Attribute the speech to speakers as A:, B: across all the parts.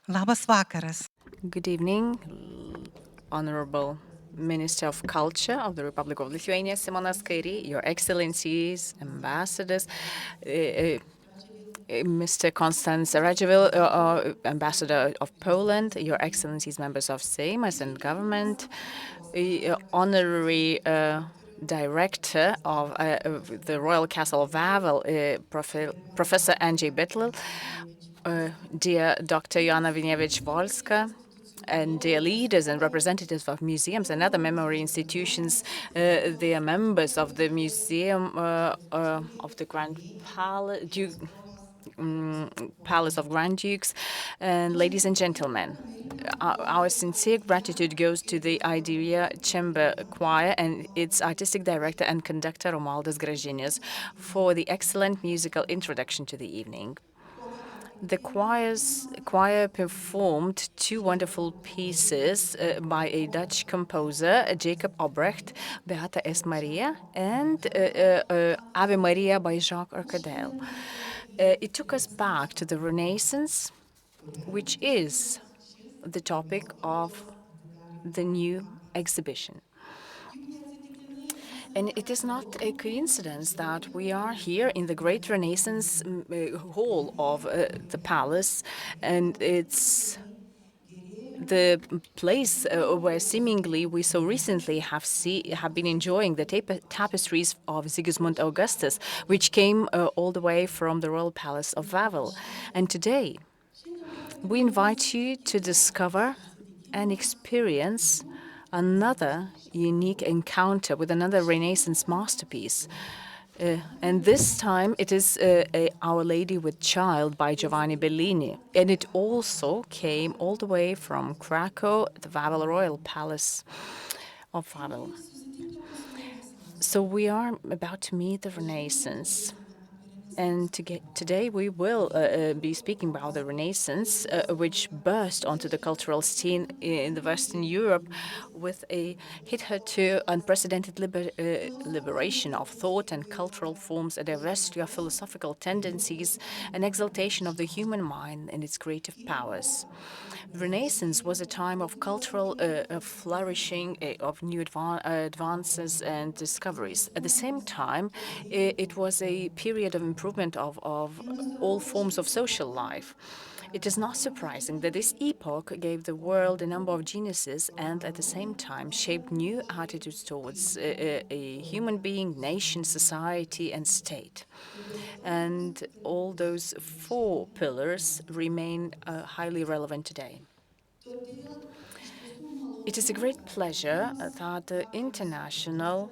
A: Labas vakaras.
B: Good evening, Honorable Minister of Culture of the Republic of Lithuania, Simonas Kairi, Your Excellencies, Ambassadors, Mr. Konstanz Radziwiłł, Ambassador of Poland, Your Excellencies, members of Seimas and government, Honorary Director of the Royal Castle of Wawel, Professor Andrzej Bytl, dear Dr. Joanna Winiewicz-Wolska, and dear leaders and representatives of museums and other memory institutions, dear members of the Museum of the Grand Palace of Grand Dukes, and ladies and gentlemen. Our sincere gratitude goes to the Idea Chamber Choir and its artistic director and conductor Romualdas Gražinis for the excellent musical introduction to the evening. The choir performed two wonderful pieces by a Dutch composer, Jacob Obrecht, Beata es Maria, and Ave Maria by Jacques Arcadel. It took us back to the Renaissance, which is the topic of the new exhibition. And it is not a coincidence that we are here in the great Renaissance hall of the palace, and it's the place where seemingly we so recently have been enjoying the tapestries of Sigismund Augustus, which came all the way from the royal palace of Wawel. And today, we invite you to discover and experience another unique encounter with another Renaissance masterpiece. And this time it is Our Lady with Child by Giovanni Bellini. And it also came all the way from Krakow, the Wawel Royal Palace of Wawel. So we are about to meet the Renaissance. And today we will be speaking about the Renaissance, which burst onto the cultural scene in the Western Europe with a hitherto unprecedented liberation of thought and cultural forms, a diversity of philosophical tendencies, an exaltation of the human mind and its creative powers. The Renaissance was a time of cultural flourishing, of new advances and discoveries. At the same time, it was a period of improvement of all forms of social life. It is not surprising that this epoch gave the world a number of geniuses and at the same time shaped new attitudes towards a human being, nation, society, and state. And all those four pillars remain highly relevant today. It is a great pleasure that the international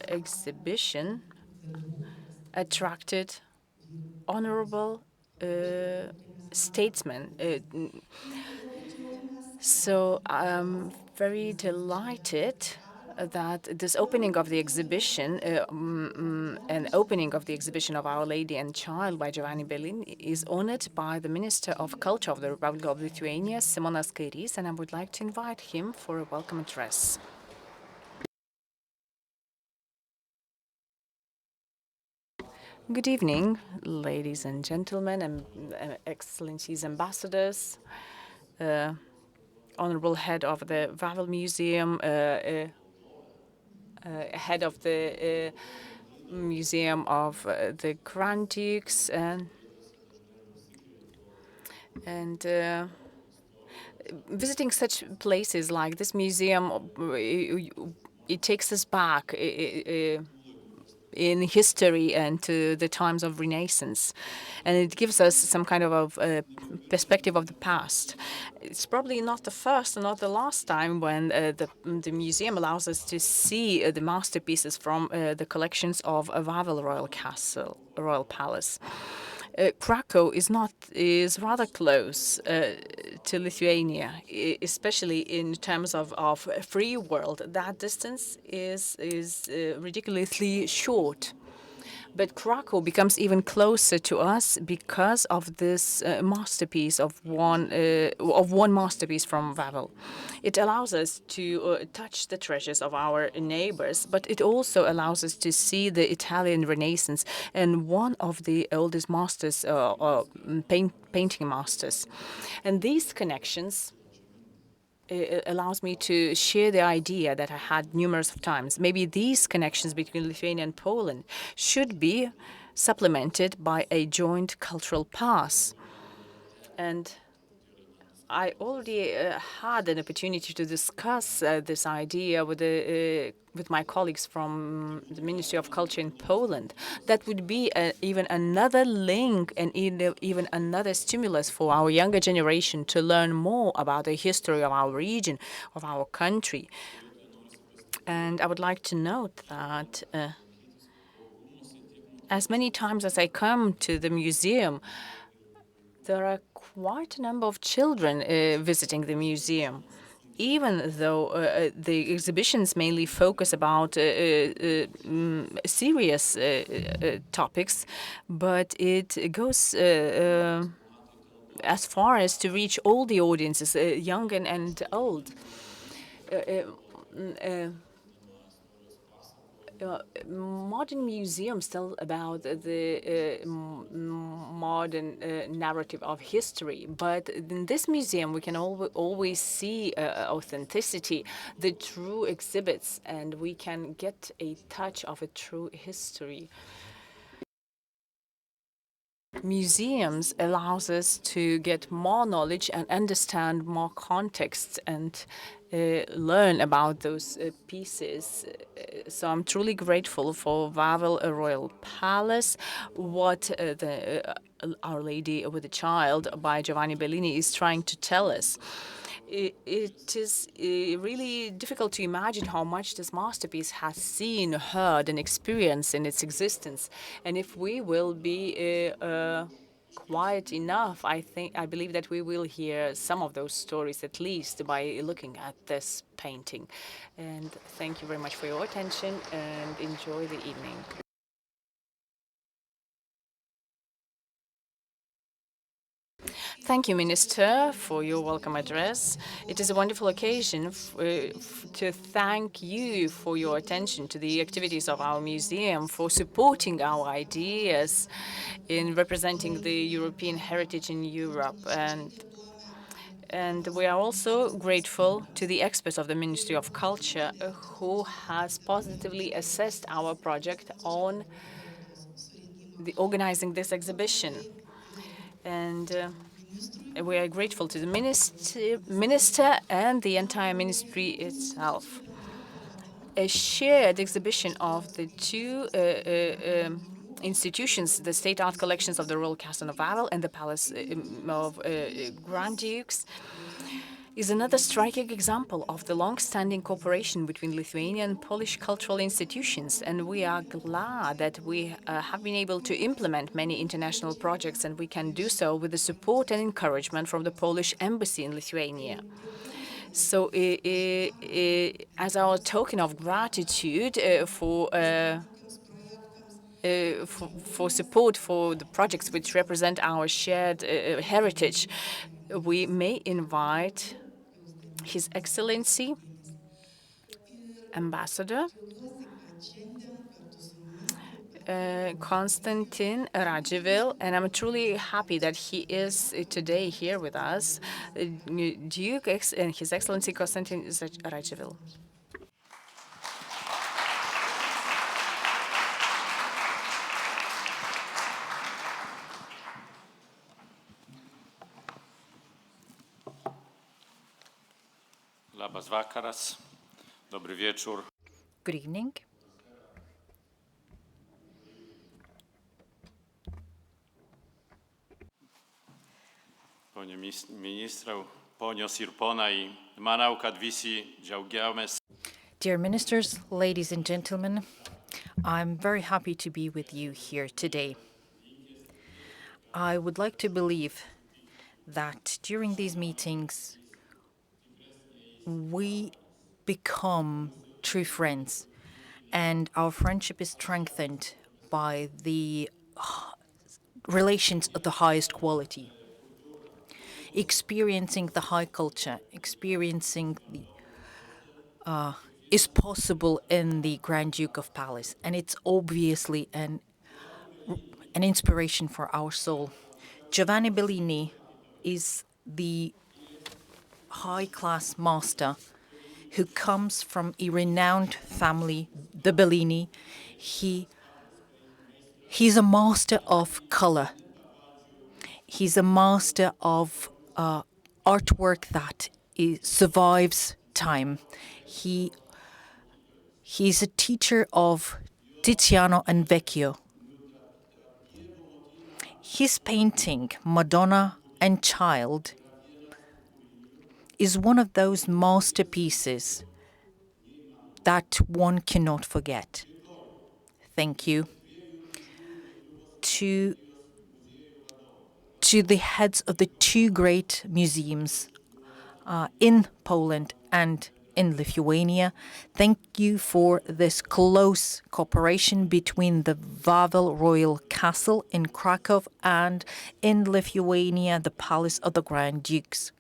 B: exhibition attracted honorable statesmen. So I'm very delighted that this opening of the exhibition, an opening of the exhibition of Our Lady and Child by Giovanni Bellini is honored by the Minister of Culture of the Republic of Lithuania, Simonas Kairys, and I would like to invite him for a welcome address. Good evening, ladies and gentlemen, and excellencies, ambassadors, honorable head of the Wawel Museum, head of the Museum of the Grand Dukes, and visiting such places like this museum, it takes us back in history and to the times of Renaissance. And it gives us some kind of a perspective of the past. It's probably not the first and not the last time when the museum allows us to see the masterpieces from the collections of Wawel Royal Castle, Royal Palace. Krakow is rather close to Lithuania, especially in terms of free world. That distance is ridiculously short. But Krakow becomes even closer to us because of this masterpiece of one masterpiece from Wawel. It allows us to touch the treasures of our neighbors, but it also allows us to see the Italian Renaissance and one of the oldest masters, painting masters. And these connections allows me to share the idea that I had numerous of times. Maybe these connections between Lithuania and Poland should be supplemented by a joint cultural path. And I already had an opportunity to discuss this idea with my colleagues from the Ministry of Culture in Poland. That would be even another link and even another stimulus for our younger generation to learn more about the history of our region, of our country. And I would like to note that as many times as I come to the museum, there are quite a number of children visiting the museum, even though the exhibitions mainly focus about serious topics, but it goes as far as to reach all the audiences, young and old. Modern museums tell about the modern narrative of history, but in this museum we can always see authenticity, the true exhibits, and we can get a touch of a true history. Museums allows us to get more knowledge and understand more contexts and learn about those pieces. So I'm truly grateful for Wawel Royal Palace, what Our Lady with the Child by Giovanni Bellini is trying to tell us. It is really difficult to imagine how much this masterpiece has seen, heard, and experienced in its existence. And if we will be quiet enough, I believe that we will hear some of those stories at least by looking at this painting. And thank you very much for your attention and enjoy the evening. Thank you, Minister, for your welcome address. It is a wonderful occasion to thank you for your attention to the activities of our museum, for supporting our ideas in representing the European heritage in Europe. And we are also grateful to the experts of the Ministry of Culture who has positively assessed our project on organizing this exhibition. And we are grateful to the minister and the entire ministry itself. A shared exhibition of the two institutions, the state art collections of the Royal Castle of Wawel and the Palace of Grand Dukes, is another striking example of the long-standing cooperation between Lithuanian and Polish cultural institutions, and we are glad that we have been able to implement many international projects, and we can do so with the support and encouragement from the Polish embassy in Lithuania. So, as our token of gratitude for support for the projects which represent our shared heritage, we may invite His Excellency, Ambassador Konstantin Radziwill, and I'm truly happy that he is today here with us, Duke and His Excellency Konstantin Radziwill.
A: Labas vakaras, dobry wieczór.
C: Good evening.
A: Panie ministrau, ponios ir ponai, manau, kad visi džiaugiamės.
C: Dear ministers, ladies and gentlemen, I'm very happy to be with you here today. I would like to believe that during these meetings, we become true friends, and our friendship is strengthened by the relations of the highest quality. Experiencing the high culture, experiencing the is possible in the Grand Duke of Palace, and it's obviously an inspiration for our soul. Giovanni Bellini is the high-class master who comes from a renowned family, the Bellini. He's a master of color. He's a master of artwork that survives time. He's a teacher of Titian and Vecchio. His painting, Madonna and Child, is one of those masterpieces that one cannot forget. Thank you to the heads of the two great museums in Poland and in Lithuania. Thank you for this close cooperation between the Wawel Royal Castle in Krakow and in Lithuania, the Palace of the Grand Dukes.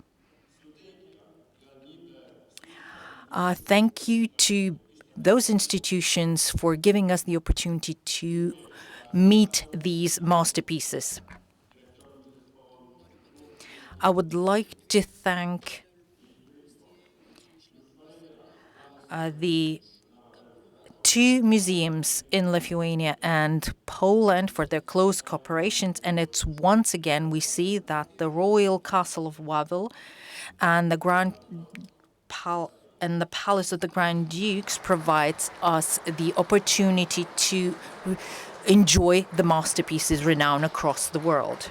C: Thank you to those institutions for giving us the opportunity to meet these masterpieces. I would like to thank the two museums in Lithuania and Poland for their close cooperations, and it's once again we see that the Royal Castle of Wawel and the Palace of the Grand Dukes provides us the opportunity to enjoy the masterpieces renowned across the world.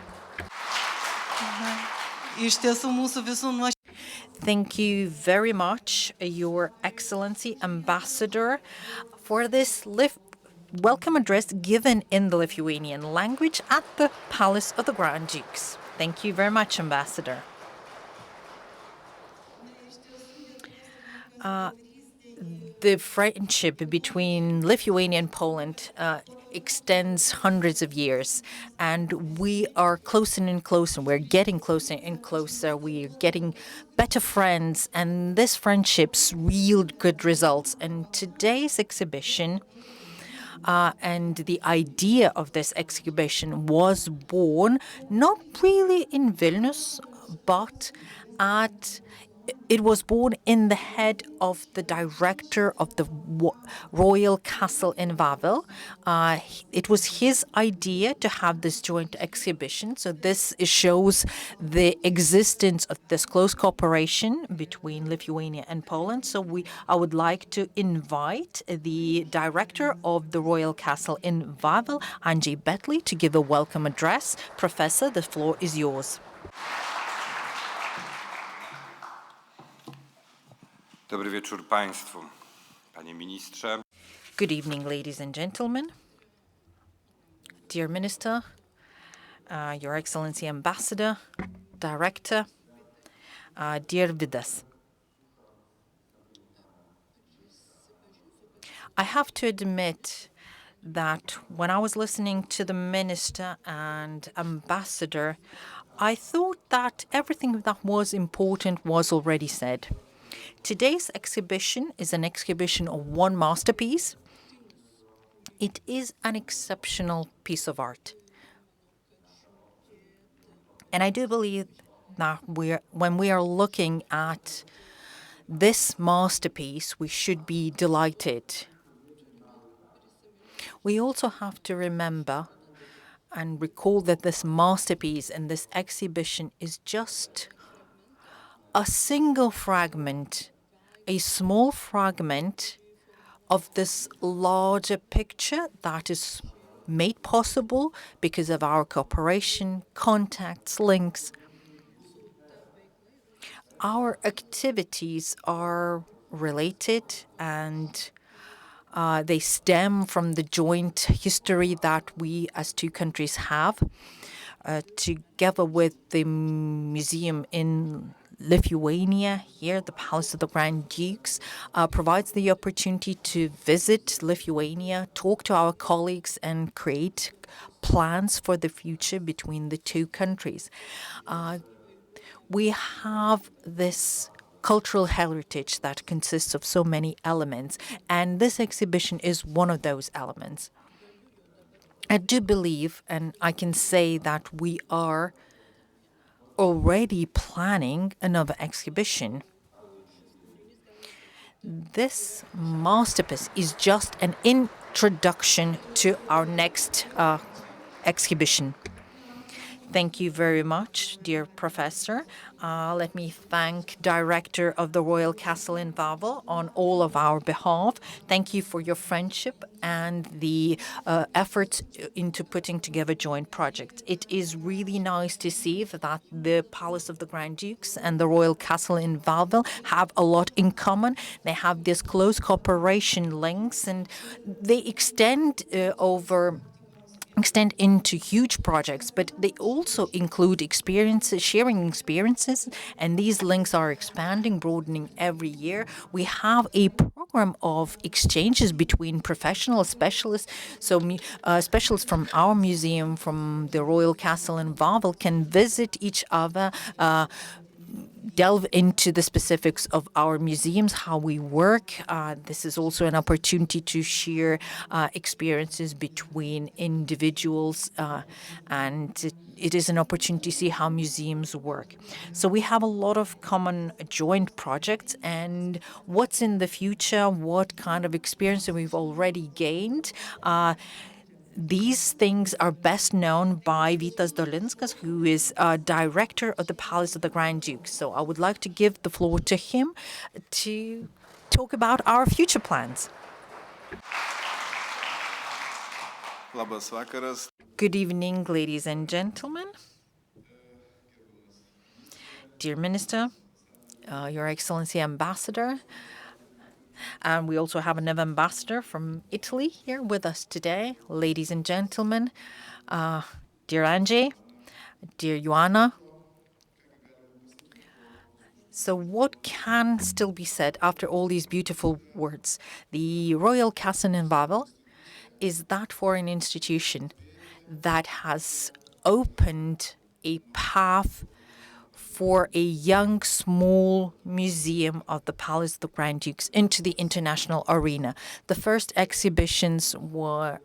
C: Thank you very much, Your Excellency Ambassador, for this welcome address given in the Lithuanian language at the Palace of the Grand Dukes. Thank you very much, Ambassador. The friendship between Lithuania and Poland extends hundreds of years, and we are closer and closer. We're getting closer and closer. We're getting better friends, and this friendships yield good results. And today's exhibition and the idea of this exhibition was born not really in Vilnius, but it was born in the head of the director of the Royal Castle in Wawel. It was his idea to have this joint exhibition. So this shows the existence of this close cooperation between Lithuania and Poland. So I would like to invite the director of the Royal Castle in Wawel, Andrzej Betley, to give a welcome address. Professor, the floor is yours.
D: Dobry wieczór Państwu, Panie Ministrze.
C: Good evening, ladies and gentlemen. Dear Minister, Your Excellency Ambassador, Director, dear Vidas. I have to admit that when I was listening to the Minister and Ambassador, I thought that everything that was important was already said. Today's exhibition is an exhibition of one masterpiece. It is an exceptional piece of art. And I do believe that when we are looking at this masterpiece, we should be delighted. We also have to remember and recall that this masterpiece and this exhibition is just a single fragment, a small fragment of this larger picture that is made possible because of our cooperation, contacts, links. Our activities are related and they stem from the joint history that we as two countries have. Together with the museum in Lithuania here, the Palace of the Grand Dukes, provides the opportunity to visit Lithuania, talk to our colleagues, and create plans for the future between the two countries. We have this cultural heritage that consists of so many elements, and this exhibition is one of those elements. I do believe, and I can say that we are already planning another exhibition. This masterpiece is just an introduction to our next exhibition. Thank you very much, dear Professor. Let me thank Director of the Royal Castle in Wawel on all of our behalf. Thank you for your friendship and the efforts into putting together joint projects. It is really nice to see that the Palace of the Grand Dukes and the Royal Castle in Wawel have a lot in common. They have this close cooperation links, and they extend into huge projects, but they also include experiences, sharing experiences, and these links are expanding, broadening every year. We have a program of exchanges between professional specialists, so specialists from our museum, from the Royal Castle in Wawel, can visit each other, delve into the specifics of our museums, how we work. This is also an opportunity to share experiences between individuals, and it is an opportunity to see how museums work. So we have a lot of common joint projects, and what's in the future, what kind of experience that we've already gained. These things are best known by Vytas Dolinskas, who is director of the Palace of the Grand Dukes. So I would like to give the floor to him to talk about our future plans.
E: Labas vakaras.
C: Good evening, ladies and gentlemen. Dear Minister, Your Excellency Ambassador, and we also have another ambassador from Italy here with us today. Ladies and gentlemen, dear Angie, dear Joanna. So what can still be said after all these beautiful words? The Royal Castle in Wawel is that foreign institution that has opened a path for a young, small museum of the Palace of the Grand Dukes into the international arena. The first exhibitions were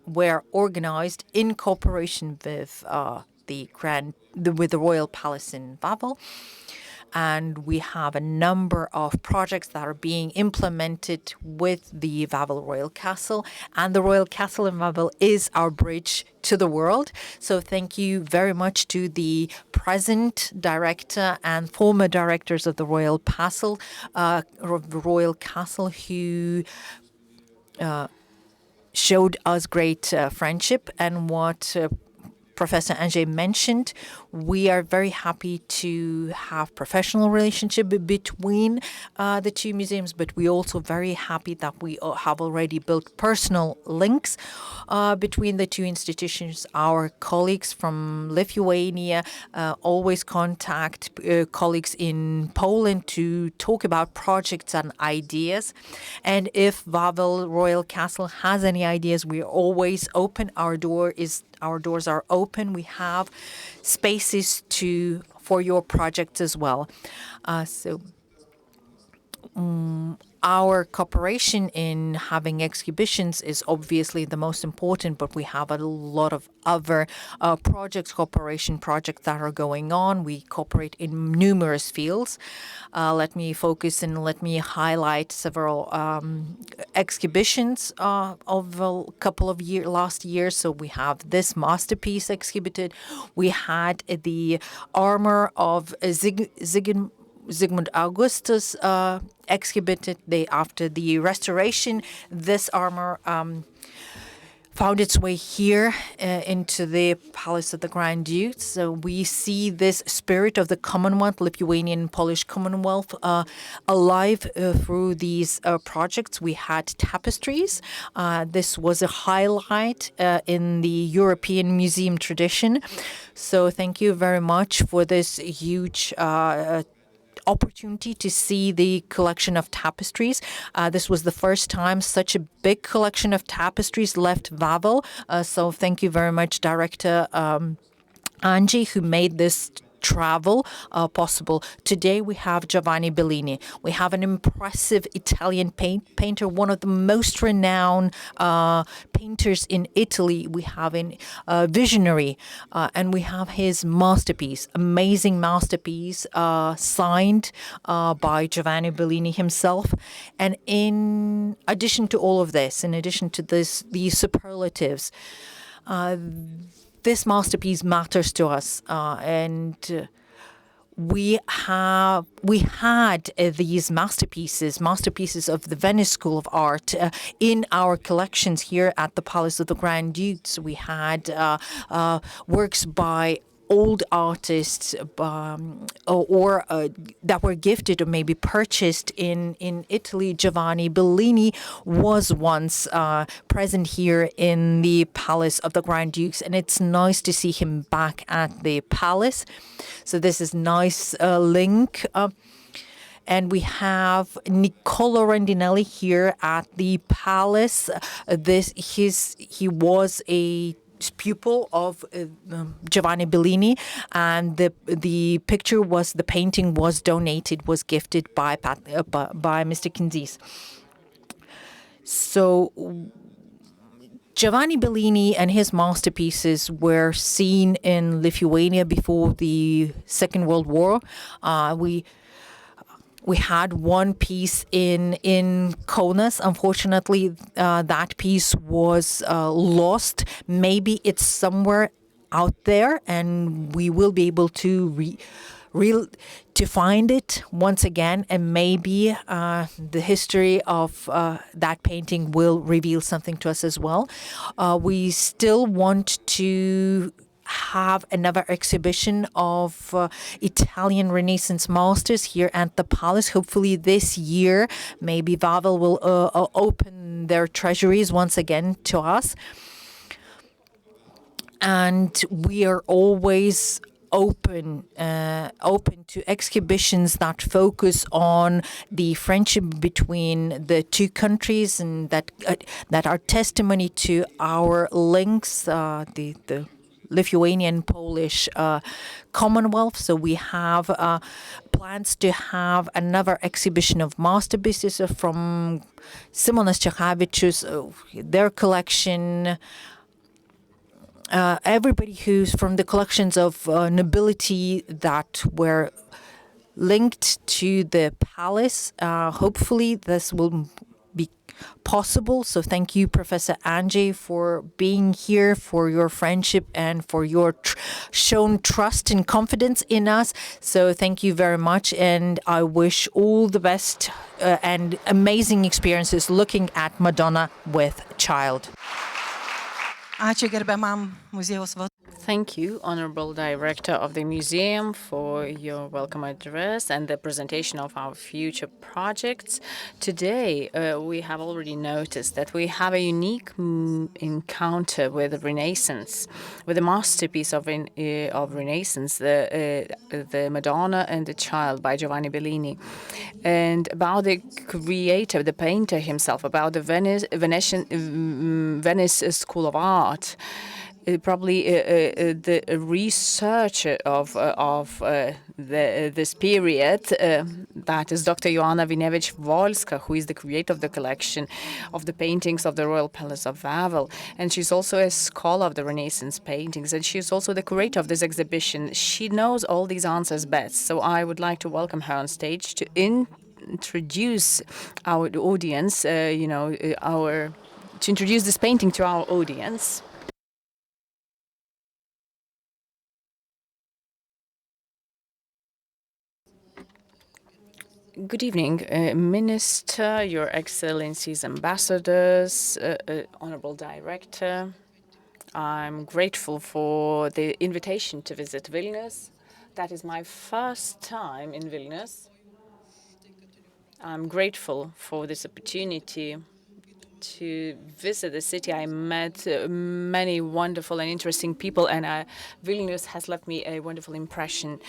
C: organized in cooperation with the Royal Palace in Wawel. And we have a number of projects that are being implemented with the Wawel Royal Castle. And the Royal Castle in Wawel is our bridge to the world. So thank you very much to the present director and former directors of the Royal Castle, who showed us great friendship. And what Professor Ange mentioned, we are very happy to have professional relationship between the two museums, but we're also very happy that we have already built personal links between the two institutions. Our colleagues from Lithuania always contact colleagues in Poland to talk about projects and ideas. And if Wawel Royal Castle has any ideas, we're always open. Our doors are open. We have spaces for your projects as well. Our cooperation in having exhibitions is obviously the most important, but we have a lot of other cooperation projects that are going on. We cooperate in numerous fields. Let me focus and let me highlight several exhibitions of a couple of last years. So we have this masterpiece exhibited. We had the armor of Sigmund Augustus exhibited. After the restoration, this armor found its way here into the Palace of the Grand Dukes. So we see this spirit of the Commonwealth, Lithuanian Polish Commonwealth, alive through these projects. We had tapestries. This was a highlight in the European museum tradition. So thank you very much for this huge opportunity to see the collection of tapestries. This was the first time such a big collection of tapestries left Wawel. So thank you very much, Director Angie, who made this travel possible. Today we have Giovanni Bellini. We have an impressive Italian painter, one of the most renowned painters in Italy. We have a visionary, and we have his masterpiece, amazing masterpiece, signed by Giovanni Bellini himself. And in addition to all of this, in addition to these superlatives, this masterpiece matters to us, and we had these masterpieces of the Venice School of Art in our collections here at the Palace of the Grand Dukes. We had works by old artists or that were gifted or maybe purchased in Italy. Giovanni Bellini was once present here in the Palace of the Grand Dukes, and it's nice to see him back at the palace. So this is nice link. And we have Niccolo Rondinelli here at the palace. He was a pupil of Giovanni Bellini, and the painting was donated, was gifted by Mr. Kinzis. So Giovanni Bellini and his masterpieces were seen in Lithuania before the Second World War. We had one piece in Kaunas. Unfortunately, that piece was lost. Maybe it's somewhere out there, and we will be able to to find it once again. And maybe the history of that painting will reveal something to us as well. We still want to have another exhibition of Italian Renaissance masters here at the palace. Hopefully this year, maybe Wawel will open their treasuries once again to us. And we are always open to exhibitions that focus on the friendship between the two countries, and that are testimony to our links, the Lithuanian-Polish Commonwealth. So we have plans to have another exhibition of masterpieces from Simonas Čechavičius, their collection. Everybody who's from the collections of nobility that were linked to the palace. Hopefully this will be possible. So thank you, Professor Angie, for being here, for your friendship, and for your shown trust and confidence in us. So thank you very much, and I wish all the best and amazing experiences looking at Madonna with Child.
F: Ačiū gerbiamam muziejaus vadovui.
B: Thank you, Honorable Director of the Museum, for your welcome address and the presentation of our future projects. Today, we have already noticed that we have a unique encounter with Renaissance, with the masterpiece of Renaissance, the Madonna and the Child by Giovanni Bellini, and about the creator, the painter himself, about the Venice School of Art. Probably the researcher of this period, that is Dr. Joanna Winewicz-Wolska, who is the creator of the collection of the paintings of the Royal Palace of Wawel. And she's also a scholar of the Renaissance paintings, and she's also the curator of this exhibition. She knows all these answers best, so I would like to welcome her on stage to introduce our audience, to introduce this painting to our audience. Good evening, Minister, Your Excellencies, Ambassadors, Honorable Director. I'm grateful for the invitation to visit Vilnius. That is my first time in Vilnius. I'm grateful for this opportunity to visit the city, I met many wonderful and interesting people, and Vilnius has left me a wonderful impression.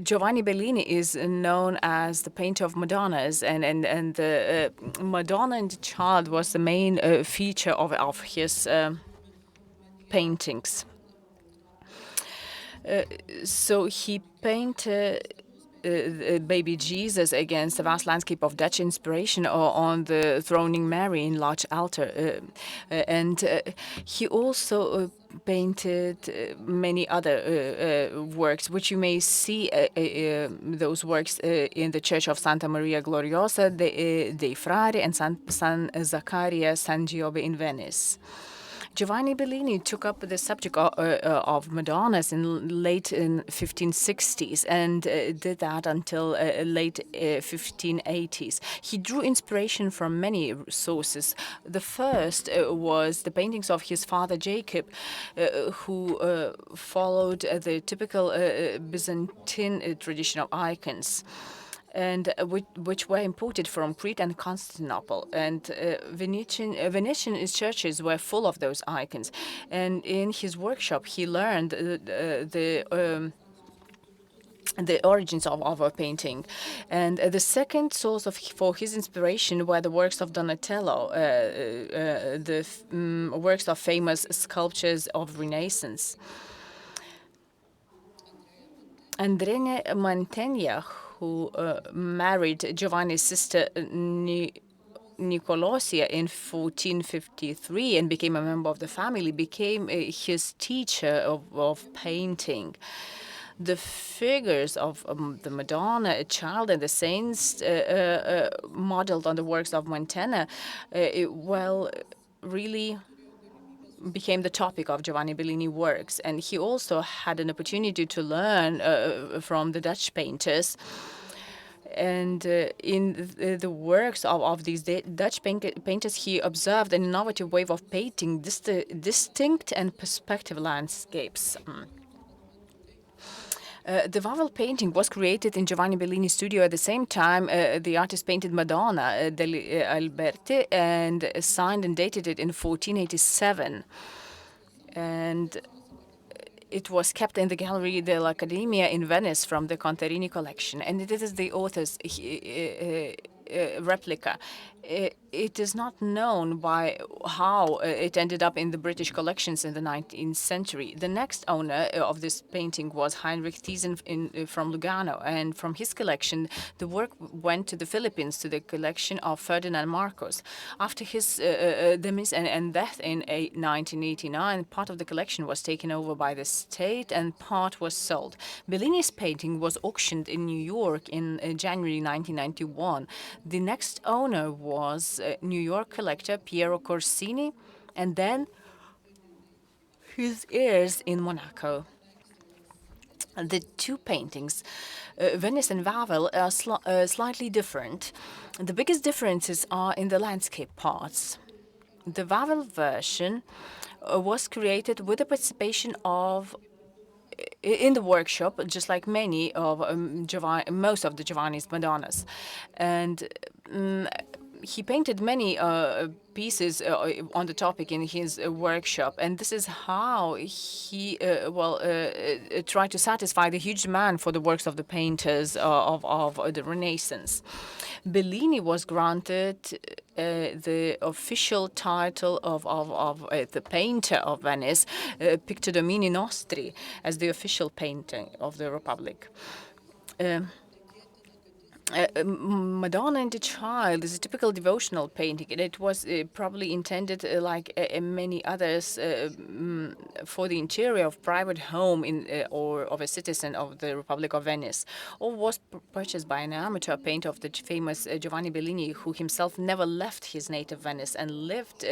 B: Giovanni Bellini is known as the painter of Madonnas, and the Madonna and Child was the main feature of his paintings. So he painted baby Jesus against the vast landscape of Dutch inspiration on the throning Mary in large altar. And he also painted many other works, which you may see those works in the Church of Santa Maria Gloriosa dei Frari and San Zaccaria San Giove in Venice. Giovanni Bellini took up the subject of Madonnas in late 1560s and did that until late 1580s. He drew inspiration from many sources. The first was the paintings of his father Jacob, who followed the typical Byzantine tradition of icons, and which were imported from Crete and Constantinople. And Venetian churches were full of those icons. And in his workshop, he learned the origins of a painting. And the second source for his inspiration were the works of Donatello, the works of famous sculptures of Renaissance. Andrea Mantegna, who married Giovanni's sister Nicolosia in 1453 and became a member of the family, became his teacher of painting. The figures of the Madonna, a Child, and the saints modeled on the works of Mantegna, really became the topic of Giovanni Bellini works. And he also had an opportunity to learn from the Dutch painters. And in the works of these Dutch painters, he observed an innovative way of painting distinct and perspective landscapes. The Wawel painting was created in Giovanni Bellini's studio at the same time the artist painted Madonna degli Alberti and signed and dated it in 1487. And it was kept in the Gallery dell'Accademia in Venice from the Contarini collection. And it is the author's replica. It is not known by how it ended up in the British collections in the 19th century. The next owner of this painting was Heinrich Titian from Lugano, and from his collection, the work went to the Philippines, to the collection of Ferdinand Marcos. After his demise and death in 1989, part of the collection was taken over by the state and part was sold. Bellini's painting was auctioned in New York in January 1991. The next owner was New York collector Piero Corsini, and then his heirs in Monaco. The two paintings, Venice and Wawel, are slightly different. The biggest differences are in the landscape parts. The Wawel version was created with the participation of in the workshop, just like many of most of the Giovanni's Madonnas, and he painted many pieces on the topic in his workshop, and this is how he tried to satisfy the huge demand for the works of the painters of the Renaissance. Bellini was granted the official title of the painter of Venice, Pictor Domini Nostri, as the official painter of the Republic. Madonna and the Child is a typical devotional painting, and it was probably intended, like many others, for the interior of private home or of a citizen of the Republic of Venice, or was purchased by an amateur painter of the famous Giovanni Bellini, who himself never left his native Venice and lived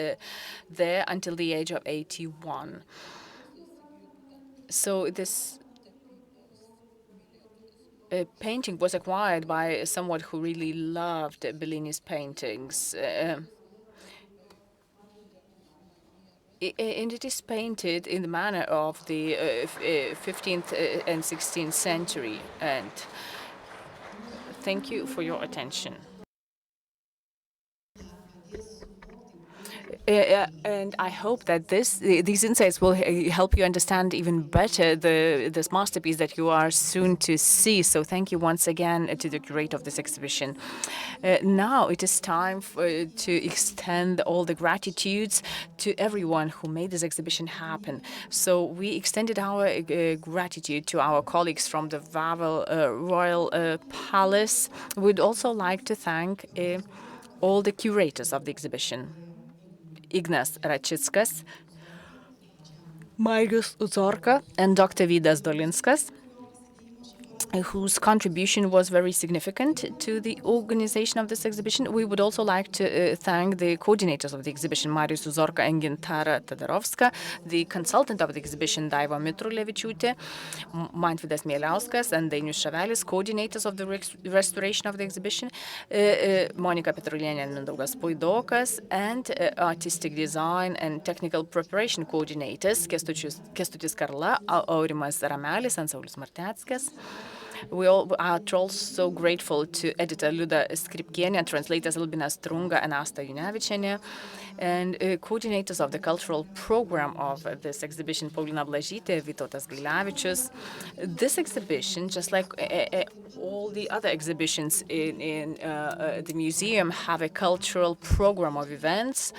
B: there until the age of 81. So this painting was acquired by someone who really loved Bellini's paintings. And it is painted in the manner of the 15th and 16th century. And thank you for your attention. And I hope that these insights will help you understand even better this masterpiece that you are soon to see. So thank you once again to the curator of this exhibition. Now it is time to extend all the gratitudes to everyone who made this exhibition happen. So we extended our gratitude to our colleagues from the Wawel Royal Palace. We'd also like to thank all the curators of the exhibition. Ignas Račickas, Marius Uzorka, and Dr. Vidas Dolinskas, whose contribution was very significant to the organization of this exhibition. We would also like to thank the coordinators of the exhibition, Marius Uzorka and Gintara Tadarovska, the consultant of the exhibition, Daiva Mitrulevičiūtė, Mantvydas Mieliauskas, and Dainius Šavelis, coordinators of the restoration of the exhibition, Monika Petrulienė and Mindaugas Puidokas, and artistic design and technical preparation coordinators, Kęstutis Karla, Aurimas Ramelis, and Saulius Marteckas. We are also grateful to editor Liuda Skripkienė, translators Albinas Trunga and Asta Junevičienė, and coordinators of the cultural program of this exhibition, Paulina Blažytė, Vytautas Gailevičius. This exhibition, just like all the other exhibitions in the museum, have a cultural program of events,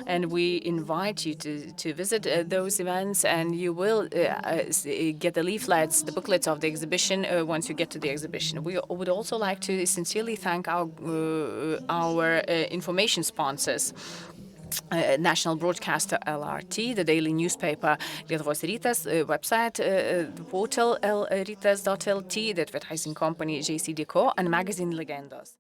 B: and we invite you to visit those events, and you will get the leaflets, the booklets of the exhibition once you get to the exhibition. We would also like to sincerely thank our information sponsors. National broadcaster LRT, the daily newspaper Lietuvos Rytas, website the portal lrytas.lt, the advertising company JCDecor, and magazine Legendos.